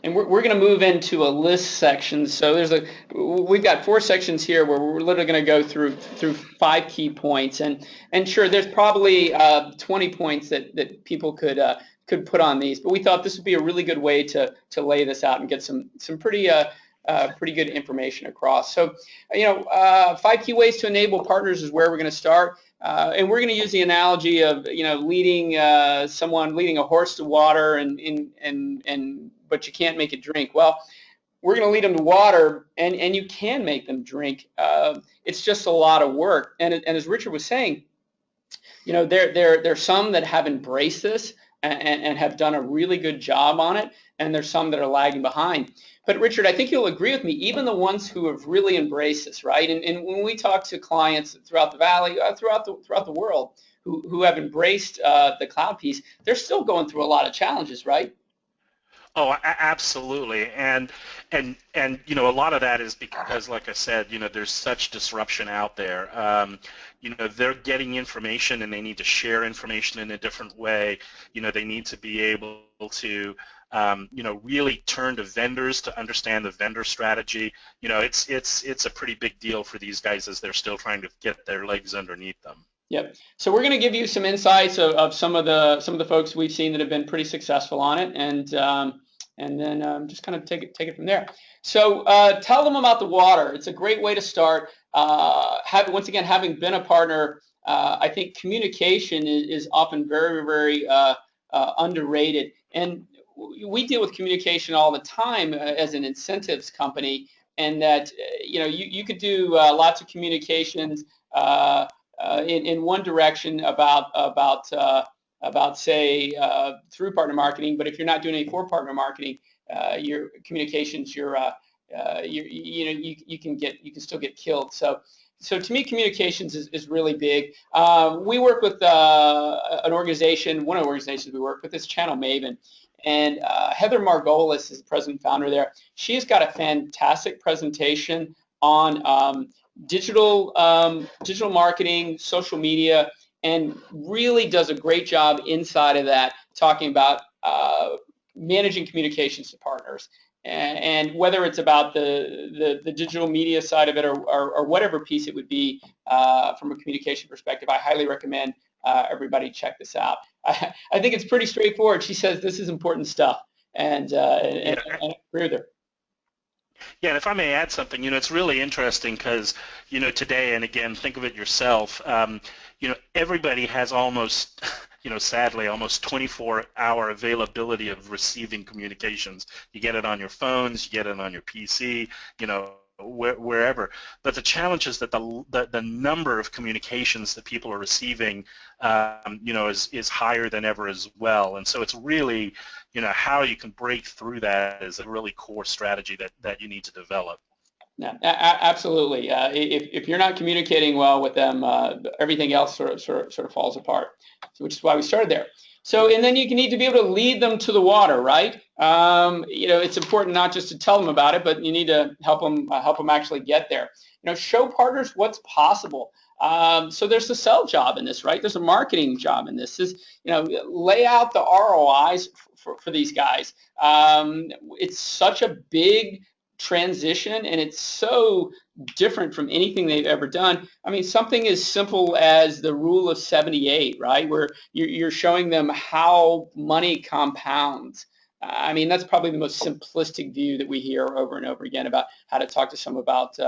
And we're going to move into a list section. So we've got 4 sections here where we're literally going to go through 5 key points. And sure, there's probably 20 points that people could put on these, but we thought this would be a really good way to lay this out and get some pretty good information across. So, 5 key ways to enable partners is where we're going to start. And we're going to use the analogy of leading leading a horse to water, and but you can't make it drink. Well, we're going to lead them to water, and you can make them drink. It's just a lot of work. And as Richard was saying, there's some that have embraced this and have done a really good job on it, and there's some that are lagging behind. But Richard, I think you'll agree with me, even the ones who have really embraced this, right? And when we talk to clients throughout the valley, throughout the world, who have embraced the cloud piece, they're still going through a lot of challenges, right? Oh, absolutely. And a lot of that is because, like I said, there's such disruption out there. They're getting information and they need to share information in a different way. They need to be able to really turn to vendors to understand the vendor strategy. It's a pretty big deal for these guys as they're still trying to get their legs underneath them. Yep. So we're going to give you some insights of some of the folks we've seen that have been pretty successful on it, and then just kind of take it from there. So tell them about the water. It's a great way to start. Once again, having been a partner, I think communication is often very underrated, and we deal with communication all the time as an incentives company, and that you could do lots of communications. In one direction about say through partner marketing, but if you're not doing any for partner marketing, your communications, you can still get killed. So to me, communications is really big. We work with an organization. One of the organizations we work with is Channel Maven, and Heather Margolis is the president and founder there. She's got a fantastic presentation on digital marketing, social media, and really does a great job inside of that, talking about managing communications to partners. And whether it's about the digital media side of it or whatever piece it would be from a communication perspective, I highly recommend everybody check this out. I think it's pretty straightforward. She says this is important stuff, and Yeah. I agree with her. Yeah, and if I may add something, it's really interesting because, today, and again, think of it yourself, everybody has almost, sadly, almost 24-hour availability of receiving communications. You get it on your phones, you get it on your PC, wherever. But the challenge is that the number of communications that people are receiving, is higher than ever as well. And so it's really, how you can break through that is a really core strategy that you need to develop. Yeah, absolutely. If you're not communicating well with them, everything else sort of falls apart. So, which is why we started there. So, and then you need to be able to lead them to the water, right? It's important not just to tell them about it, but you need to help them actually get there. Show partners what's possible. So there's a sell job in this, right? There's a marketing job in this. Lay out the ROIs for these guys. It's such a big transition, and it's so different from anything they've ever done. I mean, something as simple as the rule of 78, right, where you're showing them how money compounds. I mean, that's probably the most simplistic view that we hear over and over again about how to talk to someone about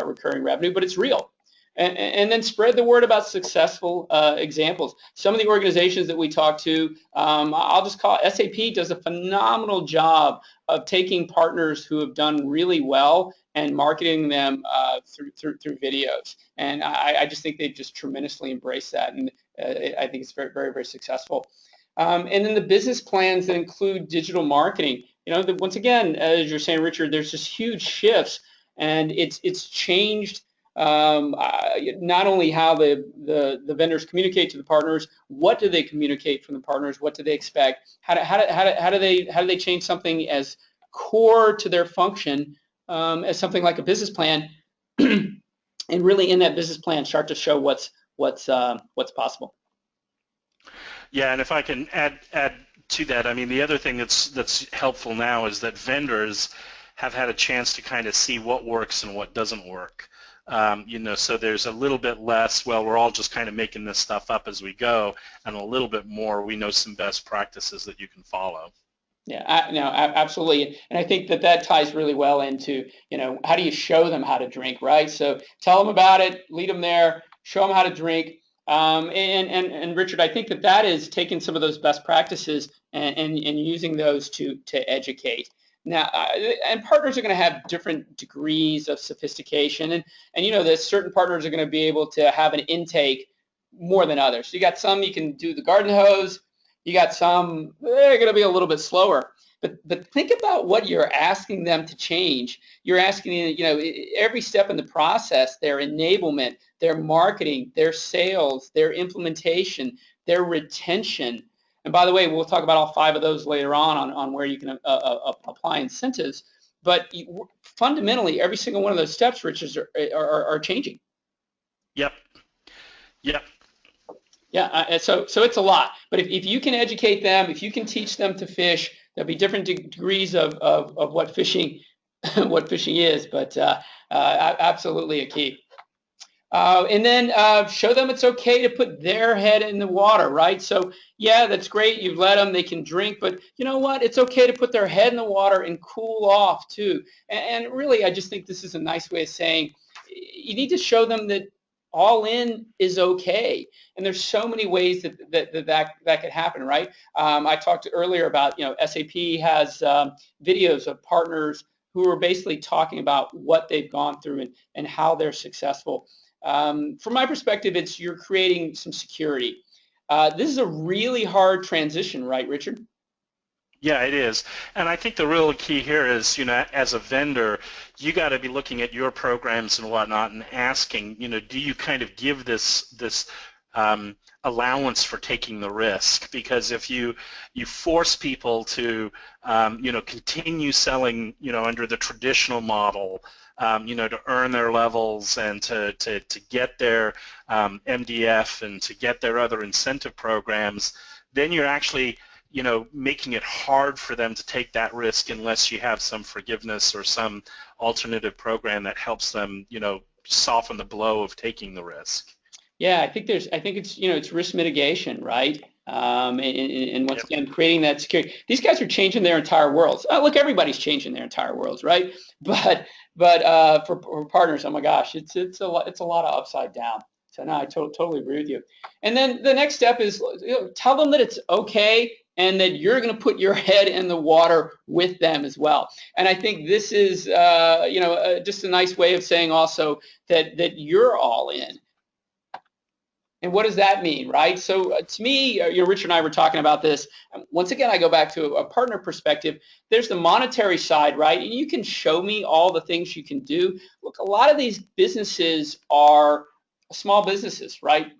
recurring revenue, but it's real. And then spread the word about successful examples. Some of the organizations that we talk to, I'll just call it, SAP does a phenomenal job of taking partners who have done really well and marketing them through videos. And I just think they've just tremendously embraced that, and I think it's very successful. And then the business plans that include digital marketing. Once again, as you're saying, Richard, there's just huge shifts, and it's changed not only how the vendors communicate to the partners, what do they communicate from the partners, what do they expect, how do they change something as core to their function as something like a business plan, and really in that business plan start to show what's possible. Yeah, and if I can add to that, I mean, the other thing that's helpful now is that vendors have had a chance to kind of see what works and what doesn't work. So there's a little bit less, well, we're all just kind of making this stuff up as we go, and a little bit more, we know some best practices that you can follow. Yeah, no, absolutely. And I think that ties really well into, how do you show them how to drink, right? So tell them about it, lead them there, show them how to drink. And Richard, I think that is taking some of those best practices and using those to educate. Now, and partners are going to have different degrees of sophistication, and there's certain partners are going to be able to have an intake more than others. So you got some you can do the garden hose. You got some, they're going to be a little bit slower. But think about what you're asking them to change. You're asking, every step in the process, their enablement, their marketing, their sales, their implementation, their retention. And by the way, we'll talk about all 5 of those later on where you can apply incentives. But fundamentally, every single one of those steps, Richard, are changing. Yep. Yep. Yeah, so it's a lot. But if you can educate them, if you can teach them to fish, there'll be different degrees of what fishing what fishing is, but absolutely a key. And then show them it's okay to put their head in the water, right? So yeah, that's great. You've let them, they can drink, but you know what? It's okay to put their head in the water and cool off too. And really, I just think this is a nice way of saying you need to show them that all in is okay. And there's so many ways that could happen, right? I talked earlier about, SAP has videos of partners who are basically talking about what they've gone through and how they're successful. From my perspective, it's you're creating some security. This is a really hard transition, right, Richard? Yeah, it is. And I think the real key here is, as a vendor, you got to be looking at your programs and whatnot and asking, do you kind of give this allowance for taking the risk? Because if you force people to, continue selling, under the traditional model, to earn their levels and to get their MDF and to get their other incentive programs, then you're actually making it hard for them to take that risk unless you have some forgiveness or some alternative program that helps them, soften the blow of taking the risk. Yeah, I think it's risk mitigation, right? And once again, creating that security. These guys are changing their entire worlds. Look, everybody's changing their entire worlds, right? But for partners, oh my gosh, it's a lot of upside down. So no, I totally agree with you. And then the next step is tell them that it's okay and that you're going to put your head in the water with them as well. And I think this is just a nice way of saying also that you're all in. And what does that mean, right? So to me, Richard and I were talking about this. Once again, I go back to a partner perspective. There's the monetary side, right? And you can show me all the things you can do. Look, a lot of these businesses are small businesses, right?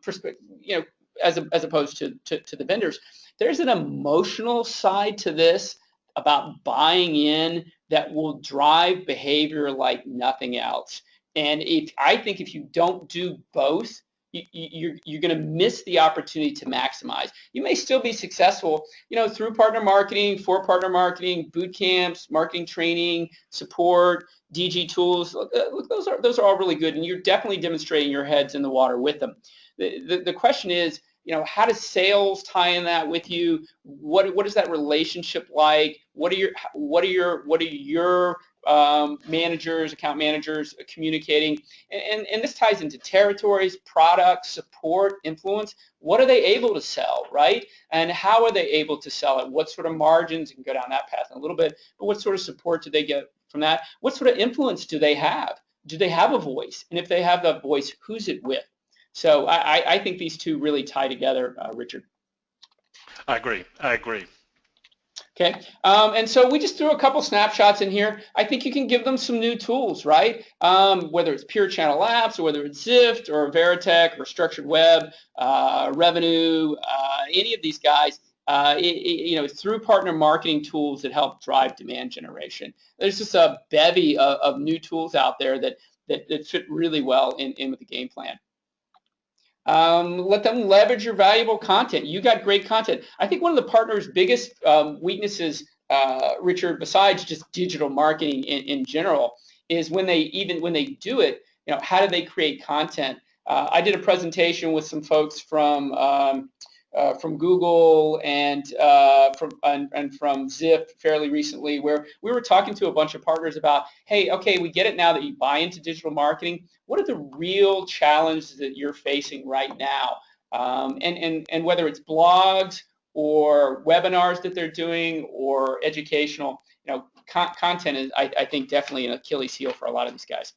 As opposed to the vendors. There's an emotional side to this about buying in that will drive behavior like nothing else. And I think if you don't do both, you're going to miss the opportunity to maximize. You may still be successful, through partner marketing, for partner marketing, boot camps, marketing training, support, DG tools. Look, those are all really good, and you're definitely demonstrating your heads in the water with them. The question is, how does sales tie in that with you? What is that relationship like? What are your managers, account managers communicating? And this ties into territories, products, support, influence. What are they able to sell, right? And how are they able to sell it? What sort of margins? You can go down that path in a little bit, but what sort of support do they get from that? What sort of influence do they have? Do they have a voice? And if they have that voice, who's it with? So I think these two really tie together, Richard. I agree. Okay, and so we just threw a couple snapshots in here. I think you can give them some new tools, right? Whether it's Pure Channel Apps, or whether it's Zift, or Veritech, or Structured Web, Revenue, any of these guys, through partner marketing tools that help drive demand generation. There's just a bevy of new tools out there that fit really well in with the game plan. Let them leverage your valuable content. You got great content. I think one of the partners' biggest weaknesses, Richard, besides just digital marketing in general, is when they do it, how do they create content? I did a presentation with some folks from Google and from Zip fairly recently, where we were talking to a bunch of partners about, hey, okay, we get it now that you buy into digital marketing. What are the real challenges that you're facing right now? And whether it's blogs or webinars that they're doing or educational, content is, I think, definitely an Achilles heel for a lot of these guys.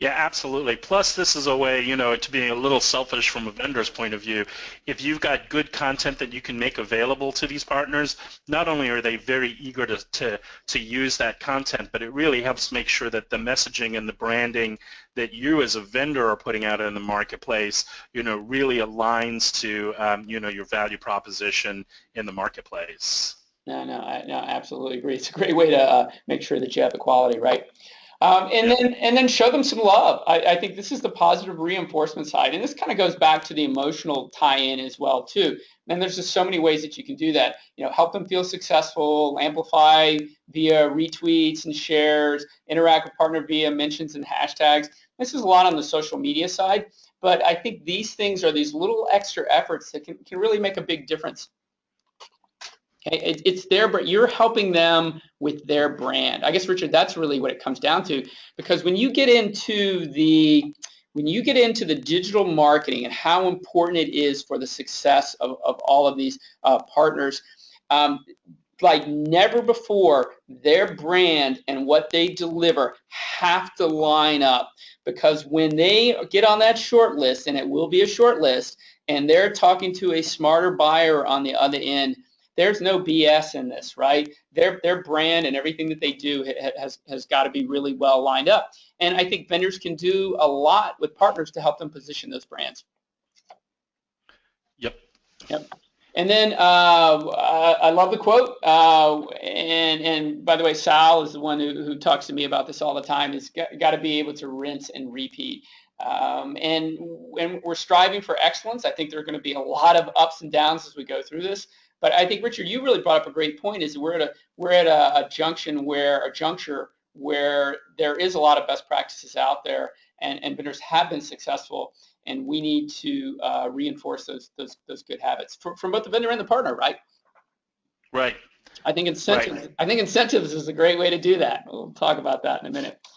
Yeah, absolutely. Plus, this is a way, to being a little selfish from a vendor's point of view. If you've got good content that you can make available to these partners, not only are they very eager to use that content, but it really helps make sure that the messaging and the branding that you as a vendor are putting out in the marketplace, really aligns to, your value proposition in the marketplace. No, I absolutely agree. It's a great way to make sure that you have the quality right. Yep. And then show them some love. I think this is the positive reinforcement side, and this kind of goes back to the emotional tie-in as well too. And there's just so many ways that you can do that. Help them feel successful, amplify via retweets and shares, interact with partner via mentions and hashtags. This is a lot on the social media side, but I think these things are these little extra efforts that can really make a big difference. Okay, it's there, but you're helping them with their brand. I guess, Richard, that's really what it comes down to, because when you get into the digital marketing and how important it is for the success of all of these partners, like never before, their brand and what they deliver have to line up, because when they get on that short list, and it will be a short list, and they're talking to a smarter buyer on the other end, there's no BS in this, right? Their brand and everything that they do has got to be really well lined up. And I think vendors can do a lot with partners to help them position those brands. Yep. Yep. And then I love the quote. And by the way, Sal is the one who talks to me about this all the time. Is got to be able to rinse and repeat. And when we're striving for excellence, I think there are going to be a lot of ups and downs as we go through this. But I think, Richard, you really brought up a great point. Is we're at a juncture where there is a lot of best practices out there, and vendors have been successful, and we need to reinforce those good habits from both the vendor and the partner, right? Right. I think incentives is a great way to do that. We'll talk about that in a minute.